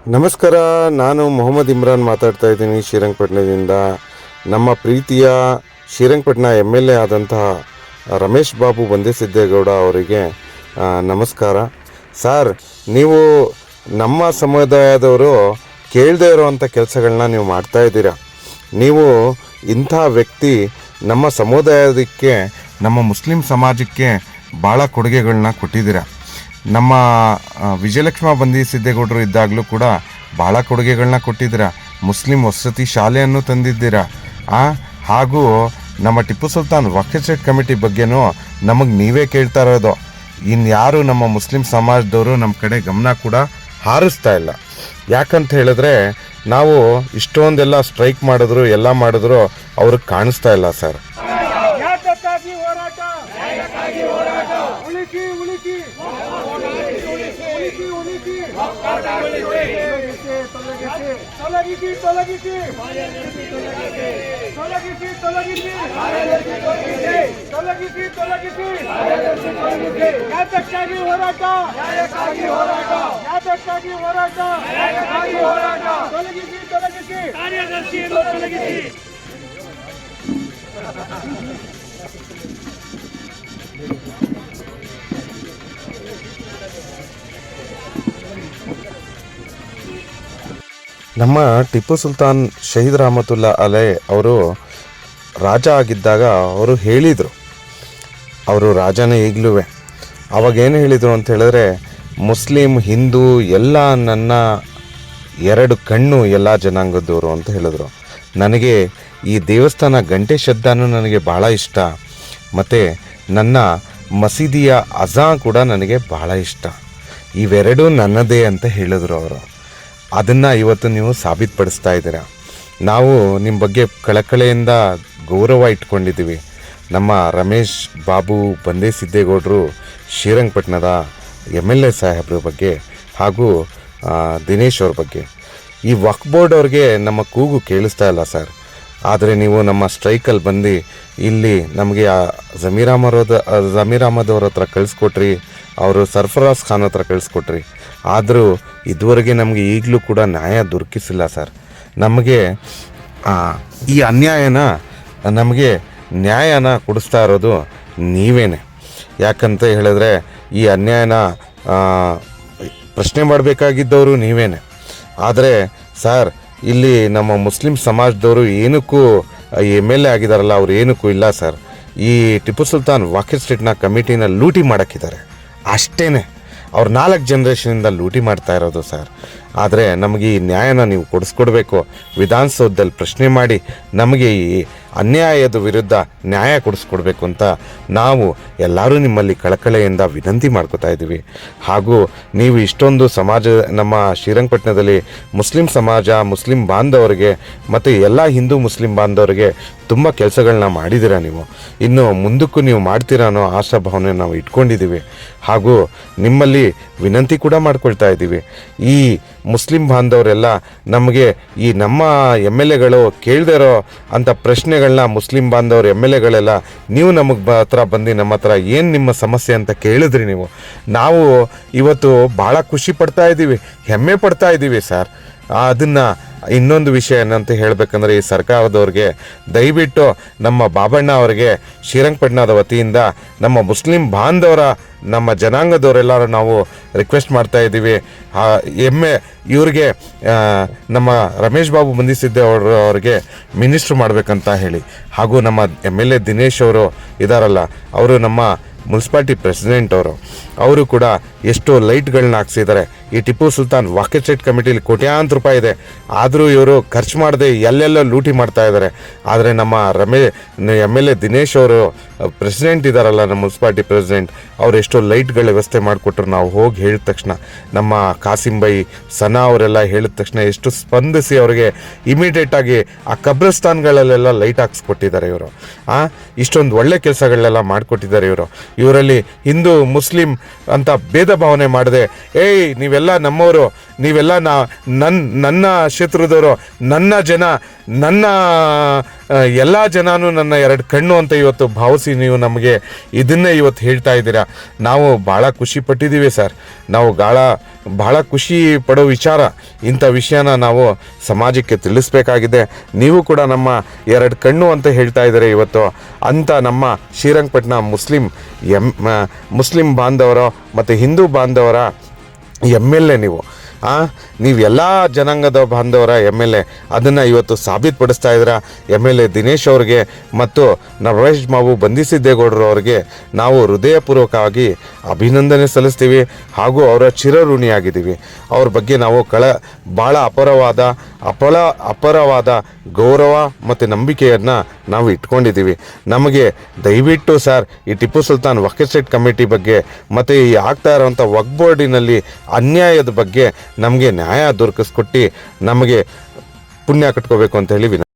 ನಮಸ್ಕಾರ. ನಾನು ಮೊಹಮ್ಮದ್ ಇಮ್ರಾನ್ ಮಾತಾಡ್ತಾ ಇದ್ದೀನಿ ಶ್ರೀರಂಗಪಟ್ಟಣದಿಂದ. ನಮ್ಮ ಪ್ರೀತಿಯ ಶ್ರೀರಂಗಪಟ್ಟಣ MLA ಆದಂತಹ ರಮೇಶ್ ಬಾಬು ಬಂದೇಸಿದ್ದೇಗೌಡ ಅವರಿಗೆ ನಮಸ್ಕಾರ. ಸರ್, ನೀವು ನಮ್ಮ ಸಮುದಾಯದವರು ಕೇಳದೇ ಇರೋವಂಥ ಕೆಲಸಗಳನ್ನ ನೀವು ಮಾಡ್ತಾ ಇದ್ದೀರಾ. ನೀವು ಇಂಥ ವ್ಯಕ್ತಿ ನಮ್ಮ ಸಮುದಾಯಕ್ಕೆ, ನಮ್ಮ ಮುಸ್ಲಿಂ ಸಮಾಜಕ್ಕೆ ಭಾಳ ಕೊಡುಗೆಗಳನ್ನ ಕೊಟ್ಟಿದ್ದೀರಾ. ನಮ್ಮ ವಿಜಯಲಕ್ಷ್ಮ ಬಂದೇಸಿದ್ದೇಗೌಡರು ಇದ್ದಾಗಲೂ ಕೂಡ ಭಾಳ ಕೊಡುಗೆಗಳನ್ನ ಕೊಟ್ಟಿದ್ದೀರಾ. ಮುಸ್ಲಿಂ ವಸತಿ ಶಾಲೆಯನ್ನು ತಂದಿದ್ದೀರಾ. ಹಾಗೂ ನಮ್ಮ ಟಿಪ್ಪು ಸುಲ್ತಾನ್ ವಕ್ಫ್ ಕಮಿಟಿ ಬಗ್ಗೆನೂ ನಮಗೆ ನೀವೇ ಕೇಳ್ತಾ ಇರೋದು. ಇನ್ಯಾರು ನಮ್ಮ ಮುಸ್ಲಿಂ ಸಮಾಜದವರು ನಮ್ಮ ಕಡೆ ಗಮನ ಕೂಡ ಹಾರಿಸ್ತಾ ಇಲ್ಲ. ಯಾಕಂತ ಹೇಳಿದ್ರೆ ನಾವು ಇಷ್ಟೊಂದೆಲ್ಲ ಸ್ಟ್ರೈಕ್ ಮಾಡಿದ್ರು, ಎಲ್ಲ ಮಾಡಿದ್ರು ಅವ್ರಿಗೆ ಕಾಣಿಸ್ತಾ ಇಲ್ಲ ಸರ್. ನಮ್ಮ ಟಿಪ್ಪು ಸುಲ್ತಾನ್ ಶಹೀದ್ ರಹಮತುಲ್ಲಾ ಅಲೈ ಅವರು ರಾಜ ಆಗಿದ್ದಾಗ ಅವರು ಹೇಳಿದರು, ಅವರು ರಾಜನೇ ಈಗಲೂ. ಅವಾಗೇನು ಹೇಳಿದರು ಅಂತ ಹೇಳಿದ್ರೆ, ಮುಸ್ಲಿಂ ಹಿಂದೂ ಎಲ್ಲ ನನ್ನ ಎರಡು ಕಣ್ಣು ಎಲ್ಲ ಜನಾಂಗದವರು ಅಂತ ಹೇಳಿದ್ರು. ನನಗೆ ಈ ದೇವಸ್ಥಾನ ಗಂಟೆ ಶಬ್ದನೂ ನನಗೆ ಭಾಳ ಇಷ್ಟ, ಮತ್ತು ನನ್ನ ಮಸೀದಿಯ ಅಜಾನ್ ಕೂಡ ನನಗೆ ಭಾಳ ಇಷ್ಟ. ಇವೆರಡೂ ನನ್ನದೇ ಅಂತ ಹೇಳಿದ್ರು ಅವರು. ಅದನ್ನು ಇವತ್ತು ನೀವು ಸಾಬೀತುಪಡಿಸ್ತಾ ಇದ್ದೀರಾ. ನಾವು ನಿಮ್ಮ ಬಗ್ಗೆ ಕಳಕಳೆಯಿಂದ ಗೌರವ ಇಟ್ಕೊಂಡಿದ್ದೀವಿ. ನಮ್ಮ ರಮೇಶ್ ಬಾಬು ಬಂದೇಸಿದ್ದೇಗೌಡರು ಶ್ರೀರಂಗಪಟ್ಟಣದ MLA ಸಾಹೇಬ್ರ ಬಗ್ಗೆ ಹಾಗೂ ದಿನೇಶ್ ಅವ್ರ ಬಗ್ಗೆ. ಈ ವಕ್ಫ್ ಬೋರ್ಡ್ ಅವ್ರಿಗೆ ನಮ್ಮ ಕೂಗು ಕೇಳಿಸ್ತಾ ಇಲ್ಲ ಸರ್. ಆದರೆ ನೀವು ನಮ್ಮ ಸ್ಟ್ರೈಕಲ್ಲಿ ಬಂದು ಇಲ್ಲಿ ನಮಗೆ ಜಮೀರ್ ಅಹಮದ್ ಅವ್ರ ಹತ್ರ ಕಳಿಸ್ಕೊಟ್ರಿ, ಅವರು ಸರ್ಫರಾಜ್ ಖಾನ್ ಹತ್ರ ಕಳಿಸ್ಕೊಟ್ರಿ. ಆದರೂ ಇದುವರೆಗೆ ನಮಗೆ ಈಗಲೂ ಕೂಡ ನ್ಯಾಯ ದೊರಕಿಸಿಲ್ಲ ಸರ್. ನಮಗೆ ಈ ಅನ್ಯಾಯನ, ನಮಗೆ ನ್ಯಾಯನ ಕೊಡಿಸ್ತಾ ಇರೋದು ನೀವೇನೆ. ಯಾಕಂತ ಹೇಳಿದ್ರೆ ಈ ಅನ್ಯಾಯನ ಪ್ರಶ್ನೆ ಮಾಡಬೇಕಾಗಿದ್ದವರು ನೀವೇನೆ. ಆದರೆ ಸರ್, ಇಲ್ಲಿ ನಮ್ಮ ಮುಸ್ಲಿಂ ಸಮಾಜದವರು ಏನಕ್ಕೂ MLA ಆಗಿದಾರಲ್ಲ, ಅವ್ರು ಏನಕ್ಕೂ ಇಲ್ಲ ಸರ್. ಈ ಟಿಪ್ಪು ಸುಲ್ತಾನ್ ವಕ್ಫ್ ಸ್ಟೇಟ್ನ ಕಮಿಟಿನ ಲೂಟಿ ಮಾಡೋಕ್ಕಿದ್ದಾರೆ ಅಷ್ಟೇ. ಅವ್ರು 4 ಜನ್ರೇಷನಿಂದ ಲೂಟಿ ಮಾಡ್ತಾ ಇರೋದು ಸರ್. ಆದರೆ ನಮಗೆ ಈ ನ್ಯಾಯನ ನೀವು ಕೊಡಿಸ್ಕೊಡ್ಬೇಕು. ವಿಧಾನಸೌಧದಲ್ಲಿ ಪ್ರಶ್ನೆ ಮಾಡಿ ನಮಗೆ ಈ ಅನ್ಯಾಯದ ವಿರುದ್ಧ ನ್ಯಾಯ ಕೊಡಿಸ್ಕೊಡ್ಬೇಕು ಅಂತ ನಾವು ಎಲ್ಲರೂ ನಿಮ್ಮಲ್ಲಿ ಕಳಕಳೆಯಿಂದ ವಿನಂತಿ ಮಾಡ್ಕೋತಾ ಇದ್ದೀವಿ. ಹಾಗೂ ನೀವು ಇಷ್ಟೊಂದು ಸಮಾಜ, ನಮ್ಮ ಶ್ರೀರಂಗಪಟ್ಟಣದಲ್ಲಿ ಮುಸ್ಲಿಂ ಸಮಾಜ, ಮುಸ್ಲಿಂ ಬಾಂಧವರಿಗೆ ಮತ್ತು ಎಲ್ಲ ಹಿಂದೂ ಮುಸ್ಲಿಂ ಬಾಂಧವರಿಗೆ ತುಂಬ ಕೆಲಸಗಳನ್ನ ಮಾಡಿದ್ದೀರಾ. ನೀವು ಇನ್ನು ಮುಂದಕ್ಕೂ ನೀವು ಮಾಡ್ತೀರಾ ಅನ್ನೋ ಆಶಾಭಾವನೆ ನಾವು ಇಟ್ಕೊಂಡಿದ್ದೀವಿ. ಹಾಗೂ ನಿಮ್ಮಲ್ಲಿ ವಿನಂತಿ ಕೂಡ ಮಾಡ್ಕೊಳ್ತಾ ಇದ್ದೀವಿ. ಈ ಮುಸ್ಲಿಂ ಬಾಂಧವರೆಲ್ಲ ನಮಗೆ ಈ ನಮ್ಮ MLAಗಳು ಕೇಳದೇ ಇರೋ ಅಂಥ ಪ್ರಶ್ನೆಗಳನ್ನ ಮುಸ್ಲಿಂ ಬಾಂಧವರು MLAಗಳೆಲ್ಲ ನೀವು ನಮಗೆ ಹತ್ರ ಬಂದು ನಮ್ಮ ಹತ್ರ ಏನು ನಿಮ್ಮ ಸಮಸ್ಯೆ ಅಂತ ಕೇಳಿದ್ರಿ. ನಾವು ಇವತ್ತು ಭಾಳ ಖುಷಿ ಪಡ್ತಾ ಇದ್ದೀವಿ, ಹೆಮ್ಮೆ ಪಡ್ತಾ ಇದ್ದೀವಿ ಸರ್. ಅದನ್ನು ಇನ್ನೊಂದು ವಿಷಯ ಏನಂತ ಹೇಳಬೇಕಂದ್ರೆ, ಈ ಸರ್ಕಾರದವ್ರಿಗೆ ದಯವಿಟ್ಟು ನಮ್ಮ ಬಾಬಣ್ಣ ಅವರಿಗೆ ಶ್ರೀರಂಗಪಟ್ಟಣದ ವತಿಯಿಂದ ನಮ್ಮ ಮುಸ್ಲಿಂ ಬಾಂಧವರ, ನಮ್ಮ ಜನಾಂಗದವರೆಲ್ಲರೂ ನಾವು ರಿಕ್ವೆಸ್ಟ್ ಮಾಡ್ತಾ ಇದ್ದೀವಿ. ಇವ್ರಿಗೆ ನಮ್ಮ ರಮೇಶ್ ಬಾಬು ಬಂದೇಸಿದ್ದೇಗೌಡರಿಗೆ ಮಿನಿಸ್ಟ್ರು ಮಾಡಬೇಕಂತ ಹೇಳಿ. ಹಾಗೂ ನಮ್ಮ MLA ದಿನೇಶ್ ಅವರು ಇದ್ದಾರಲ್ಲ, ಅವರು ನಮ್ಮ ಮುನ್ಸಿಪಾಲ್ಟಿ ಪ್ರೆಸಿಡೆಂಟ್ ಅವರು ಕೂಡ ಎಷ್ಟೋ ಲೈಟ್ಗಳನ್ನ ಹಾಕ್ಸಿದ್ದಾರೆ. ಈ ಟಿಪ್ಪು ಸುಲ್ತಾನ್ ವಕ್ಫ್ ಸ್ಟೇಟ್ ಕಮಿಟಿಲಿ ಕೋಟ್ಯಾಂತರ ರೂಪಾಯಿ ಇದೆ, ಆದರೂ ಇವರು ಖರ್ಚು ಮಾಡದೆ ಎಲ್ಲೆಲ್ಲ ಲೂಟಿ ಮಾಡ್ತಾ ಇದ್ದಾರೆ. ಆದರೆ ನಮ್ಮ MLA ದಿನೇಶ್ ಅವರು ಪ್ರೆಸಿಡೆಂಟ್ ಇದ್ದಾರಲ್ಲ, ನಮ್ಮ ಮುನ್ಸಿಪಾಲ್ಟಿ ಪ್ರೆಸಿಡೆಂಟ್, ಅವ್ರು ಎಷ್ಟೋ ಲೈಟ್ಗಳ ವ್ಯವಸ್ಥೆ ಮಾಡಿಕೊಟ್ರು. ನಾವು ಹೋಗಿ ಹೇಳಿದ ತಕ್ಷಣ, ನಮ್ಮ ಕಾಸಿಂ ಬೈ, ಸನಾ ಅವರೆಲ್ಲ ಹೇಳಿದ ತಕ್ಷಣ ಎಷ್ಟು ಸ್ಪಂದಿಸಿ ಅವರಿಗೆ ಇಮಿಡಿಯೇಟಾಗಿ ಆ ಕಬ್ರಸ್ತಾನ್ಗಳಲ್ಲೆಲ್ಲ ಲೈಟ್ ಹಾಕ್ಸ್ಕೊಟ್ಟಿದ್ದಾರೆ ಇವರು. ಇಷ್ಟೊಂದು ಒಳ್ಳೆ ಕೆಲಸಗಳನ್ನೆಲ್ಲ ಮಾಡಿಕೊಟ್ಟಿದ್ದಾರೆ ಇವರು. ಇವರಲ್ಲಿ ಹಿಂದೂ ಮುಸ್ಲಿಂ ಅಂತ ಭೇದ ಭಾವನೆ ಮಾಡದೆ, ನೀವೆಲ್ಲ ನೀವೆಲ್ಲ ನಮ್ಮವರು, ನೀವೆಲ್ಲ ನನ್ನ ಕ್ಷೇತ್ರದವರು, ನನ್ನ ಜನ, ನನ್ನ ಎಲ್ಲ ಜನನೂ ನನ್ನ ಎರಡು ಕಣ್ಣು ಅಂತ ಇವತ್ತು ಭಾವಿಸಿ ನೀವು ನಮಗೆ ಇದನ್ನೇ ಇವತ್ತು ಹೇಳ್ತಾ ಇದ್ದೀರಾ. ನಾವು ಭಾಳ ಖುಷಿ ಪಟ್ಟಿದ್ದೀವಿ ಸರ್. ನಾವು ಭಾಳ ಖುಷಿ ಪಡೋ ವಿಚಾರ. ಇಂಥ ವಿಷಯನ ನಾವು ಸಮಾಜಕ್ಕೆ ತಿಳಿಸ್ಬೇಕಾಗಿದೆ. ನೀವು ಕೂಡ ನಮ್ಮ ಎರಡು ಕಣ್ಣು ಅಂತ ಹೇಳ್ತಾ ಇದ್ದಾರೆ ಇವತ್ತು. ಅಂಥ ನಮ್ಮ ಶ್ರೀರಂಗಪಟ್ಟಣ ಮುಸ್ಲಿಂ ಬಾಂಧವರ ಮತ್ತು ಹಿಂದೂ ಬಾಂಧವರ MLA ನೀವು ಎಲ್ಲ ಜನಾಂಗದ ಬಾಂಧವರ MLA. ಅದನ್ನು ಇವತ್ತು ಸಾಬೀತುಪಡಿಸ್ತಾ ಇದ್ದೀರಾ. MLA ದಿನೇಶ್ ಅವ್ರಿಗೆ ಮತ್ತು ನರೇಶ್ ಬಾಬು ಬಂಧಿಸಿದ್ದೇಗೌಡರು ಅವ್ರಿಗೆ ನಾವು ಹೃದಯಪೂರ್ವಕವಾಗಿ ಅಭಿನಂದನೆ ಸಲ್ಲಿಸ್ತೀವಿ ಹಾಗೂ ಅವರ ಚಿರಋಣಿಯಾಗಿದ್ದೀವಿ. ಅವ್ರ ಬಗ್ಗೆ ನಾವು ಭಾಳ ಅಪರವಾದ ಗೌರವ ಮತ್ತು ನಂಬಿಕೆಯನ್ನು ನಾವು ಇಟ್ಕೊಂಡಿದ್ದೀವಿ. ನಮಗೆ ದಯವಿಟ್ಟು ಸರ್ ಈ ಟಿಪ್ಪು ಸುಲ್ತಾನ್ ವಕ್ಫ್ ಸ್ಟೇಟ್ ಕಮಿಟಿ ಬಗ್ಗೆ ಮತ್ತು ಈ ಆಗ್ತಾ ಇರೋವಂಥ ವಕ್ಫ್ ಬೋರ್ಡಿನಲ್ಲಿ ಅನ್ಯಾಯದ ಬಗ್ಗೆ ನಮಗೆ ನ್ಯಾಯ ದೊರಕಿಸ್ಕೊಟ್ಟು ನಮಗೆ ಪುಣ್ಯ ಕಟ್ಕೋಬೇಕು ಅಂತ ಹೇಳಿ